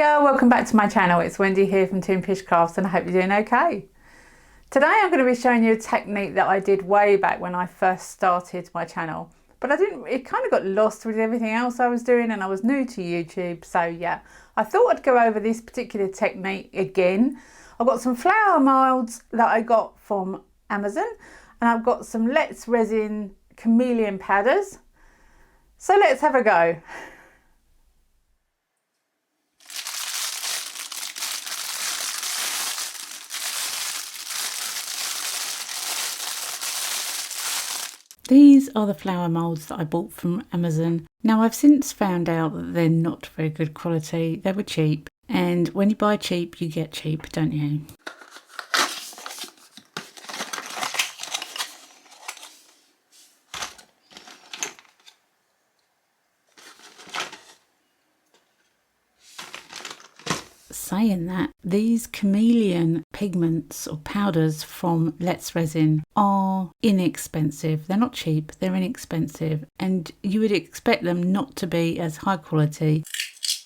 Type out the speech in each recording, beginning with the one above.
Hiya, welcome back to my channel. It's Wendy here from Toonpish Crafts and I hope you're doing okay. Today I'm going to be showing you a technique that I did way back when I first started my channel. But it kind of got lost with everything else I was doing and I was new to YouTube. So yeah, I thought I'd go over this particular technique again. I've got some flower moulds that I got from Amazon and I've got some Let's Resin Chameleon powders. So let's have a go. These are the flower moulds that I bought from Amazon. Now I've since found out that they're not very good quality. They were cheap, and when you buy cheap you get cheap, don't you? Saying that, these chameleon pigments or powders from Let's Resin are inexpensive. They're not cheap, they're inexpensive, and you would expect them not to be as high quality,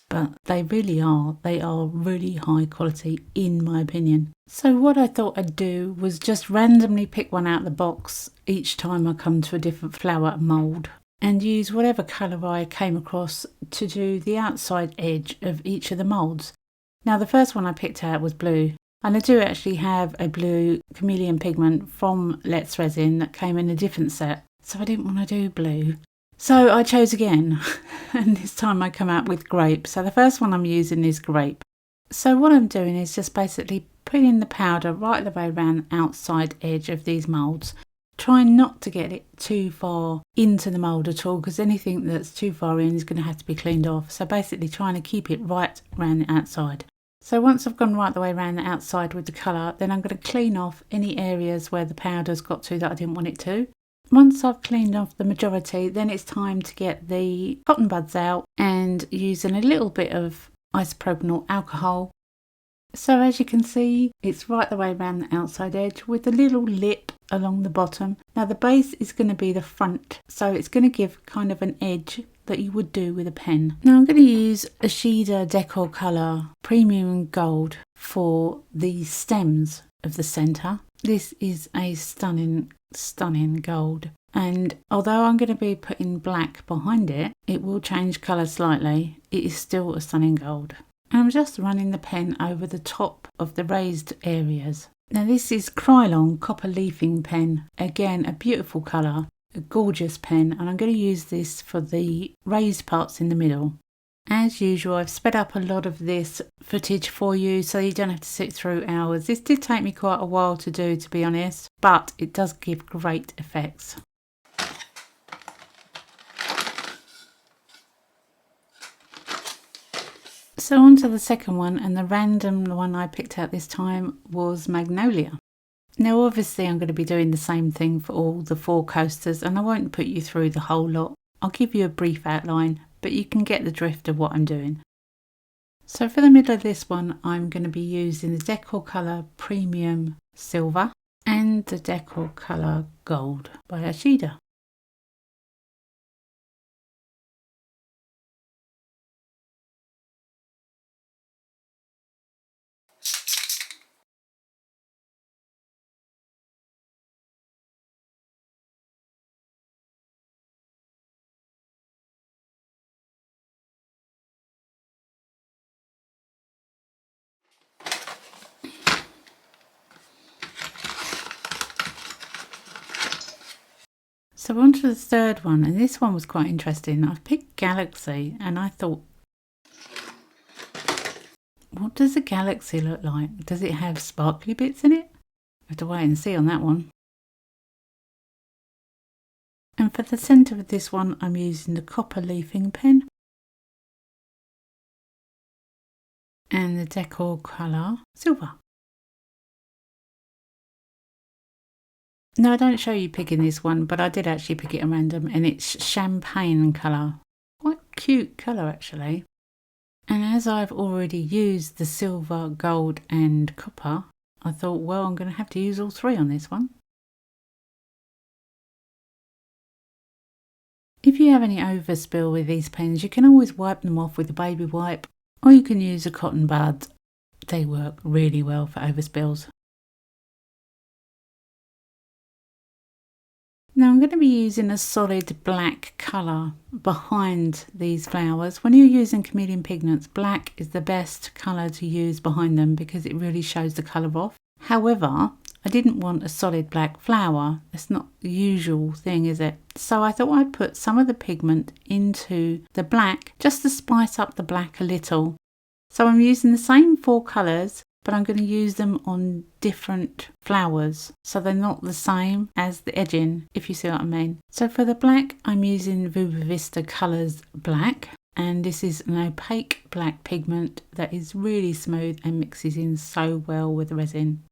but they really are. They are really high quality in my opinion. So what I thought I'd do was just randomly pick one out of the box each time I come to a different flower mould and use whatever colour I came across to do the outside edge of each of the moulds. Now the first one I picked out was blue, and I do actually have a blue chameleon pigment from Let's Resin that came in a different set, so I didn't want to do blue. So I chose again, and this time I come out with grape. So the first one I'm using is grape. So what I'm doing is just basically putting the powder right the way around the outside edge of these moulds, trying not to get it too far into the mould at all, because anything that's too far in is going to have to be cleaned off. So basically trying to keep it right around the outside. So once I've gone right the way around the outside with the colour, then I'm going to clean off any areas where the powder's got to that I didn't want it to. Once I've cleaned off the majority, then it's time to get the cotton buds out and using a little bit of isopropyl alcohol. So as you can see, it's right the way around the outside edge with a little lip along the bottom. Now the base is going to be the front, so it's going to give kind of an edge that you would do with a pen. Now I'm going to use a Shida Decor Colour Premium Gold for the stems of the centre. This is a stunning gold, and although I'm going to be putting black behind it, it will change colour slightly. It is still a stunning gold. And I'm just running the pen over the top of the raised areas. Now this is Krylon Copper Leafing Pen. Again, a beautiful colour, a gorgeous pen, and I'm going to use this for the raised parts in the middle. As usual, I've sped up a lot of this footage for you so you don't have to sit through hours. This did take me quite a while to do, to be honest, but it does give great effects. So on to the second one, and the random one I picked out this time was Magnolia. Now obviously I'm going to be doing the same thing for all the 4 coasters, and I won't put you through the whole lot. I'll give you a brief outline, but you can get the drift of what I'm doing. So for the middle of this one, I'm going to be using the Decor Colour Premium Silver and the Decor Colour Gold by Shida. So on to the third one, and this one was quite interesting. I've picked Galaxy, and I thought, what does a galaxy look like? Does it have sparkly bits in it? I have to wait and see on that one. And for the centre of this one, I'm using the Copper Leafing pen and the Decor Colour Silver. No, I don't show you picking this one, but I did actually pick it at random, and it's champagne colour. Quite cute colour actually. And as I've already used the silver, gold and copper, I thought, well, I'm going to have to use all 3 on this one. If you have any overspill with these pens, you can always wipe them off with a baby wipe, or you can use a cotton bud. They work really well for overspills. Now I'm going to be using a solid black colour behind these flowers. When you're using chameleon pigments, black is the best colour to use behind them because it really shows the colour off. However, I didn't want a solid black flower. It's not the usual thing, is it? So I thought I'd put some of the pigment into the black just to spice up the black a little. So I'm using the same 4 colours, but I'm going to use them on different flowers, so they're not the same as the edging, if you see what I mean. So for the black, I'm using Vuba Vista Colours Black, and this is an opaque black pigment that is really smooth and mixes in so well with the resin.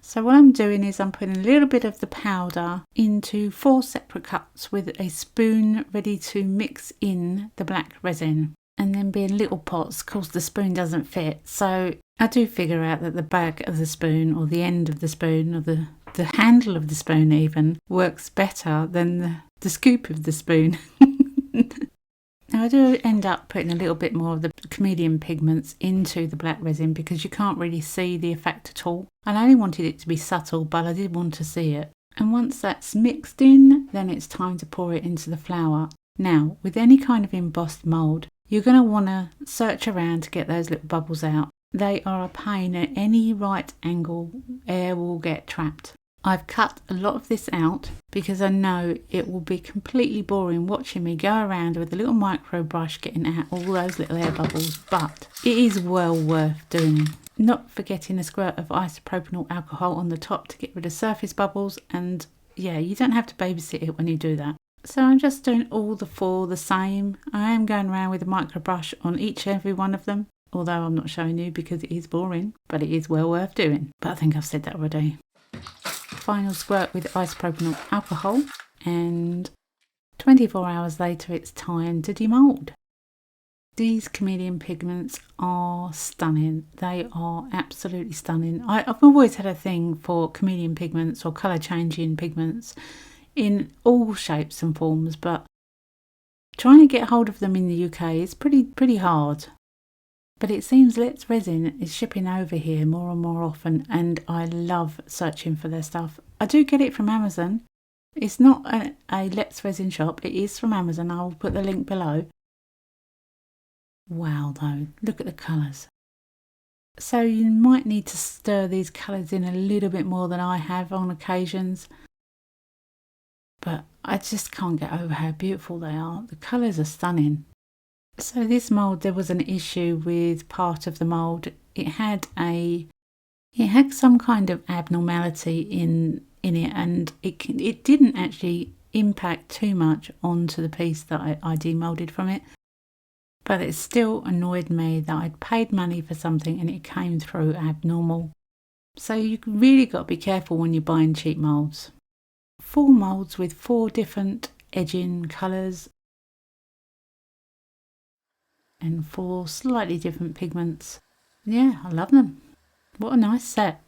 So what I'm doing is I'm putting a little bit of the powder into 4 separate cups with a spoon ready to mix in the black resin. And then being little pots, of course the spoon doesn't fit, so I do figure out that the back of the spoon or the end of the spoon or the handle of the spoon even works better than the scoop of the spoon. Now I do end up putting a little bit more of the chameleon pigments into the black resin because you can't really see the effect at all. And I only wanted it to be subtle, but I did want to see it. And once that's mixed in, then it's time to pour it into the flower. Now, with any kind of embossed mould, you're going to want to search around to get those little bubbles out. They are a pain at any right angle, air will get trapped. I've cut a lot of this out because I know it will be completely boring watching me go around with a little micro brush getting out all those little air bubbles, but it is well worth doing. Not forgetting a squirt of isopropanol alcohol on the top to get rid of surface bubbles, and yeah, you don't have to babysit it when you do that. So I'm just doing all the 4 the same. I am going around with a micro brush on each and every one of them, although I'm not showing you because it is boring, but it is well worth doing. But I think I've said that already. Final squirt with isopropanol alcohol, and 24 hours later it's time to demould. These chameleon pigments are stunning. They are absolutely stunning. I've always had a thing for chameleon pigments or colour changing pigments in all shapes and forms, but trying to get hold of them in the UK is pretty hard. But it seems Let's Resin is shipping over here more and more often, and I love searching for their stuff. I do get it from Amazon. It's not a Let's Resin shop, it is from Amazon. I'll put the link below. Wow though, look at the colours. So you might need to stir these colours in a little bit more than I have on occasions. But I just can't get over how beautiful they are. The colours are stunning. So this mould, there was an issue with part of the mould. It had some kind of abnormality in it, and it didn't actually impact too much onto the piece that I demoulded from it. But it still annoyed me that I'd paid money for something and it came through abnormal. So you really got to be careful when you're buying cheap moulds. 4 moulds with 4 different edging colours and 4 slightly different pigments. Yeah, I love them. What a nice set.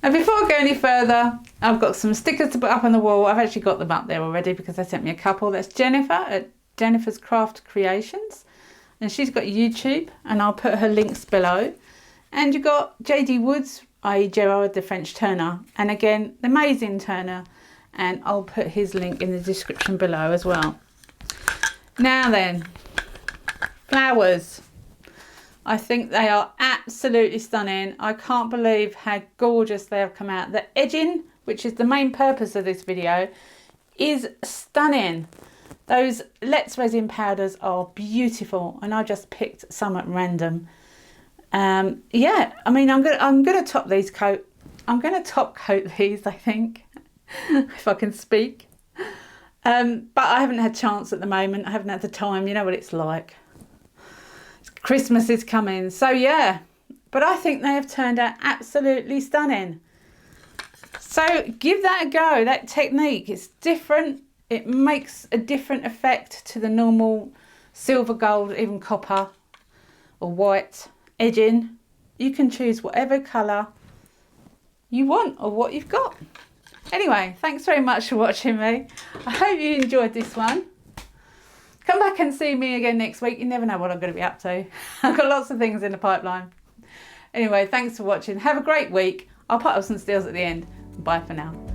And before I go any further, I've got some stickers to put up on the wall. I've actually got them up there already because they sent me a couple. That's Jennifer at Jennifer's Craft Creations, and she's got YouTube, and I'll put her links below. And you've got JD Woods, i.e. Gerard the French turner, and again the amazing turner, and I'll put his link in the description below as well. Now then, flowers. I think they are absolutely stunning. I can't believe how gorgeous they have come out. The edging, which is the main purpose of this video, is stunning. Those Let's Resin powders are beautiful, and I just picked some at random. Yeah, I mean, I'm gonna top these coat. I'm gonna top coat these, I think, if I can speak. But I haven't had chance at the moment. I haven't had the time. You know what it's like. Christmas is coming, so yeah. But I think they have turned out absolutely stunning. So give that a go. That technique, it's different. It makes a different effect to the normal silver, gold, even copper or white edging. You can choose whatever colour you want or what you've got. Anyway, thanks very much for watching me. I hope you enjoyed this one. Come back and see me again next week. You never know what I'm going to be up to. I've got lots of things in the pipeline. Anyway, thanks for watching. Have a great week. I'll put up some steals at the end. Bye for now.